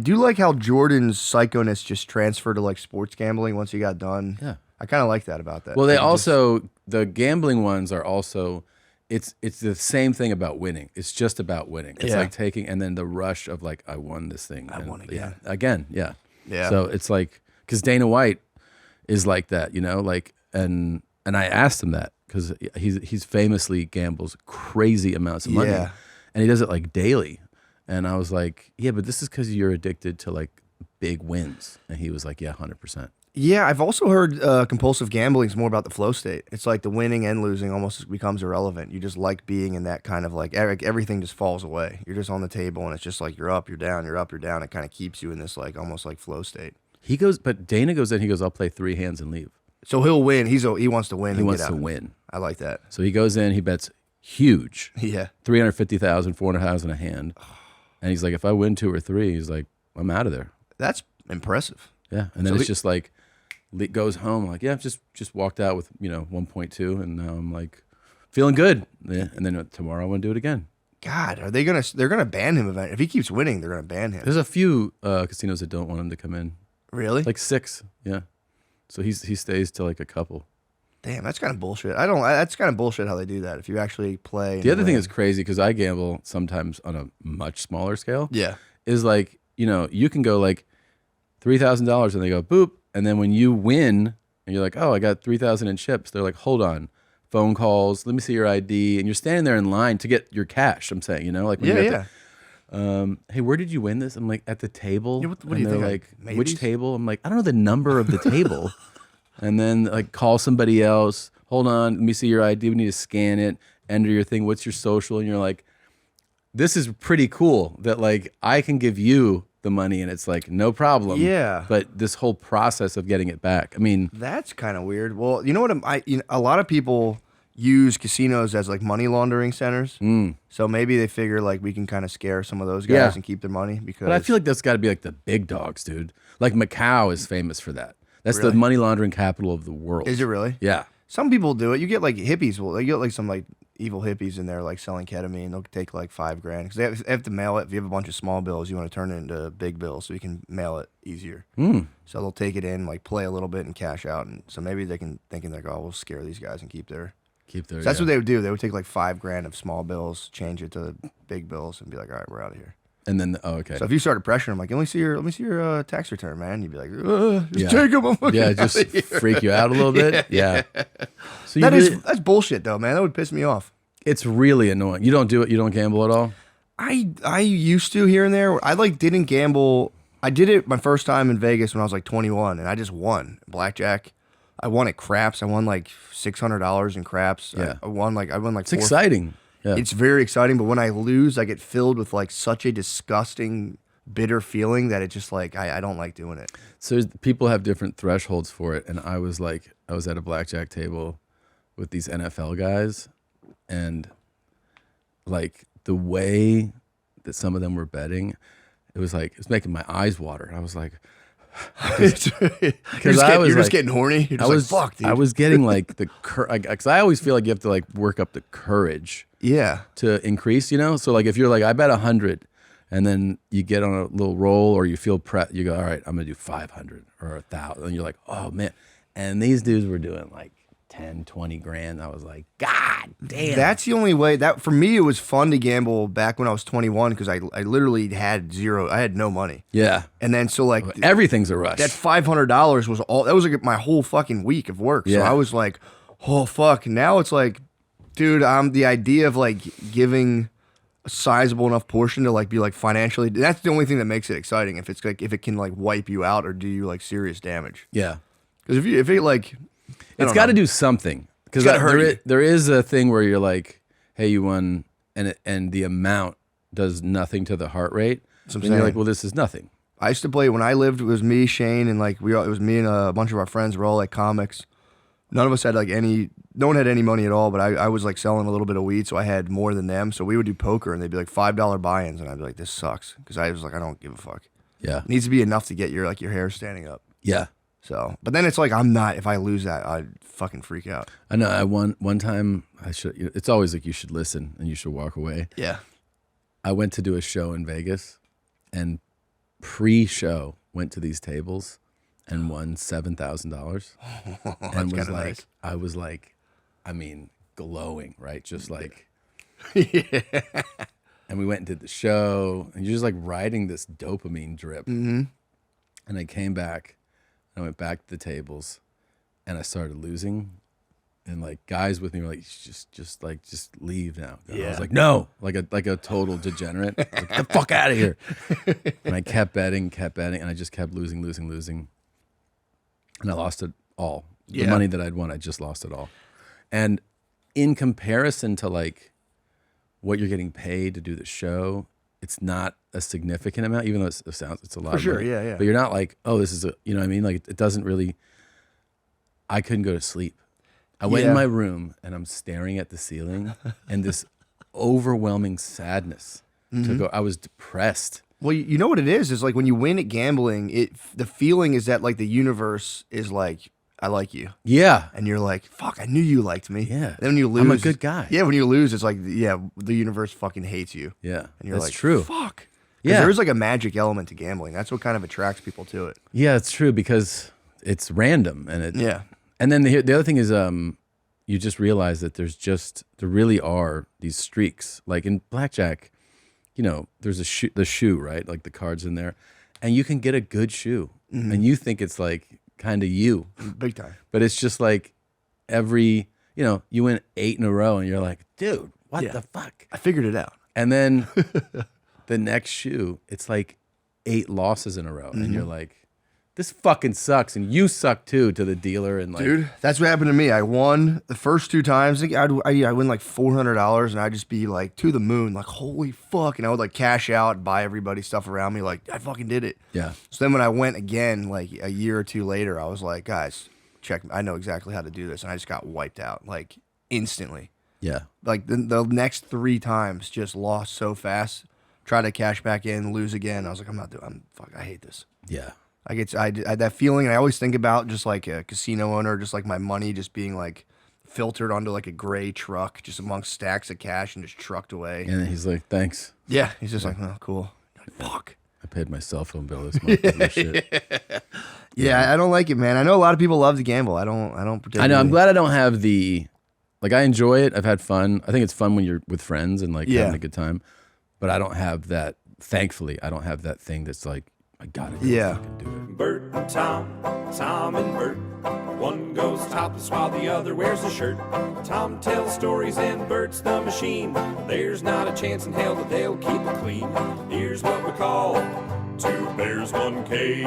do like how Jordan's psychoness just transferred to like sports gambling once he got done. Yeah. I kind of like that about that. Well, they Like, also the gambling ones are also it's the same thing about winning. It's just about winning. It's Yeah. like taking and then the rush of like I won this thing. I won again. Yeah, again, yeah. Yeah. So it's like because Dana White is like that, you know, like and I asked him that because he's famously gambles crazy amounts of money, Yeah. and he does it like daily. And I was like, yeah, but this is because you're addicted to like big wins. And he was like, yeah, 100%. Yeah, I've also heard compulsive gambling is more about the flow state. It's like the winning and losing almost becomes irrelevant. You just like being in that kind of like everything just falls away. You're just on the table and it's just like you're up, you're down, you're up, you're down. It kind of keeps you in this like almost like flow state. But Dana goes in, he goes, I'll play 3 hands and leave. So he'll win. He wants to win. He and wants get to out. win. I like that. So he goes in, he bets huge. Yeah. 350,000, 400,000 a hand. And he's like, if I win 2 or 3, he's like, I'm out of there. That's impressive. Yeah. And then it's just like, goes home like, yeah, just walked out with, 1.2. And now I'm like, feeling good. Yeah. And then tomorrow I want to do it again. God, they're gonna ban him eventually. If he keeps winning, they're gonna ban him. There's a few casinos that don't want him to come in. Really? Like 6. Yeah. So he stays to like a couple. Damn, that's kind of bullshit. That's kind of bullshit how they do that. If you actually play. The other thing that's crazy, because I gamble sometimes on a much smaller scale. Yeah. Is like, you can go like $3,000 and they go boop. And then when you win and you're like, oh, I got 3,000 in chips. They're like, hold on. Phone calls. Let me see your ID. And you're standing there in line to get your cash. I'm saying, like, when Yeah. hey, where did you win this? I'm like, at the table. Yeah, what do you they're think? like, which table? I'm like, I don't know the number of the table. And then like call somebody else. Hold on, let me see your ID. We need to scan it. Enter your thing. What's your social? And you're like, this is pretty cool that like I can give you the money and it's like no problem. Yeah. But this whole process of getting it back. I mean, That's kind of weird. Well, you know what? A lot of people use casinos as like money laundering centers. So maybe they figure like we can kind of scare some of those guys Yeah. and keep their money because. but I feel like that's got to be like the big dogs, dude. Like Macau is famous for that. That's Really? the money laundering capital of the world. Is it really? Yeah. Some people do it. You get like hippies. Well, you get like some like evil hippies in there like selling ketamine. They'll take like $5,000 because they have to mail it. If you have a bunch of small bills, you want to turn it into big bills so you can mail it easier. So they'll take it in, like play a little bit and cash out. And so maybe they can thinking like, oh, we'll scare these guys and keep their. So that's what they would do. They would take like $5,000 of small bills, change it to big bills, and be like, all right, we're out of here. And then, okay. So if you started pressuring them, like, let me see your tax return, man. You'd be like, just Yeah. take them. Yeah, just freak you out a little bit. Yeah. So That's bullshit though, man. That would piss me off. it's really annoying. You don't do it. You don't gamble at all. I used to here and there. I like didn't gamble. I did it my first time in Vegas when I was like 21, and I just won blackjack. I won at craps. I won like $600 in craps. Yeah. I won like It's exciting. Yeah. It's very exciting, but when I lose, I get filled with like such a disgusting, bitter feeling that it just like I don't like doing it. So people have different thresholds for it, and I was at a blackjack table with these NFL guys, and like the way that some of them were betting, it was making my eyes water. I was like, You're just getting horny. You're just like, fuck, dude. I was getting like because I always feel like you have to like work up the courage Yeah. to increase, So like if you're like, I bet 100, and then you get on a little roll or you feel you go, all right, I'm gonna do 500 or 1,000, and you're like, oh man. And these dudes were doing like 10, 20 grand. I was like, God damn. That's the only way that for me it was fun to gamble back when I was 21 because I literally had zero. I had no money. Yeah. And then so like Everything's a rush. that $500 was all that was like my whole fucking week of work. So Yeah. I was like, oh fuck. Now it's like, dude, the idea of like giving a sizable enough portion to like be like financially. That's the only thing that makes it exciting. If it's like if it can like wipe you out or do you like serious damage. Yeah. Because if it like, It's got to do something. Because there is a thing where you're like, hey, you won, and the amount does nothing to the heart rate. And you're like, well, this is nothing. I used to play when I lived. It was me, Shane, and like it was me and a bunch of our friends. We're all like comics. None of us had like no one had any money at all. But I was like selling a little bit of weed, so I had more than them. So we would do poker, and they'd be like $5 buy-ins, and I'd be like, this sucks, because I was like, I don't give a fuck. Yeah. It needs to be enough to get your hair standing up. Yeah. So, but then it's like I'm not. If I lose that, I'd fucking freak out. I know. I won one time. It's always like you should listen and you should walk away. Yeah. I went to do a show in Vegas, and pre-show went to these tables and won $7,000, and was like, nice. I was like, I mean, glowing, right? Just like, Yeah. and we went and did the show, and you're just like riding this dopamine drip. Mm-hmm. And I came back, and I went back to the tables, and I started losing. And like guys with me were like, just leave now. And I was like, no, like a total degenerate. Like, get the fuck out of here. And I kept betting, and I just kept losing. And I lost it all. The money that I'd won, I just lost it all. And in comparison to like what you're getting paid to do the show, it's not a significant amount, even though it's a lot. For sure, of money. yeah. But you're not like, oh, this is you know what I mean? Like it doesn't really. I couldn't go to sleep. I went in my room and I'm staring at the ceiling, and this overwhelming sadness took over. I was depressed. Well, you know what it is like when you win at gambling, the feeling is that like the universe is like, I like you. Yeah. And you're like, fuck, I knew you liked me. Yeah. Then when you lose, I'm a good guy. Yeah, when you lose, it's like, yeah, the universe fucking hates you. Yeah. And you're That's like, true. Fuck. Yeah. There is like a magic element to gambling. That's what kind of attracts people to it. Yeah, it's true because it's random and it. Yeah. And then the other thing is, you just realize that there really are these streaks. Like in blackjack, you know, there's the shoe, right? Like the cards in there, and you can get a good shoe, and you think it's like kind of you, Big time. but it's just like you win 8 in a row, and you're like, dude, what the fuck? I figured it out. And then the next shoe, it's like 8 losses in a row, and you're like, this fucking sucks, and you suck too, to the dealer. And like, Dude, that's what happened to me. I won the first 2 times. I'd win like $400, and I'd just be like to the moon, like holy fuck. And I would like cash out, buy everybody stuff around me, like I fucking did it. Yeah. So then when I went again, like a year or 2 later, I was like, guys, check. I know exactly how to do this, and I just got wiped out like instantly. Yeah. Like the next 3 times, just lost so fast. Try to cash back in, lose again. I was like, I hate this. Yeah. I had that feeling, and I always think about just like a casino owner, just like my money just being like filtered onto like a gray truck, just amongst stacks of cash and just trucked away. And he's like, thanks. Yeah, he's just like, oh, cool. Like, fuck. I paid my cell phone bill this month. This shit. Yeah, I don't like it, man. I know a lot of people love to gamble. I don't particularly. I know. I'm glad I don't have I enjoy it. I've had fun. I think it's fun when you're with friends and like having a good time. But I don't have that. Thankfully, I don't have that thing that's like, I gotta go fucking do it. Bert and Tom, Tom and Bert. One goes topless while the other wears a shirt. Tom tells stories and Bert's the machine. There's not a chance in hell that they'll keep it clean. Here's what we call 2 bears, 1 cave.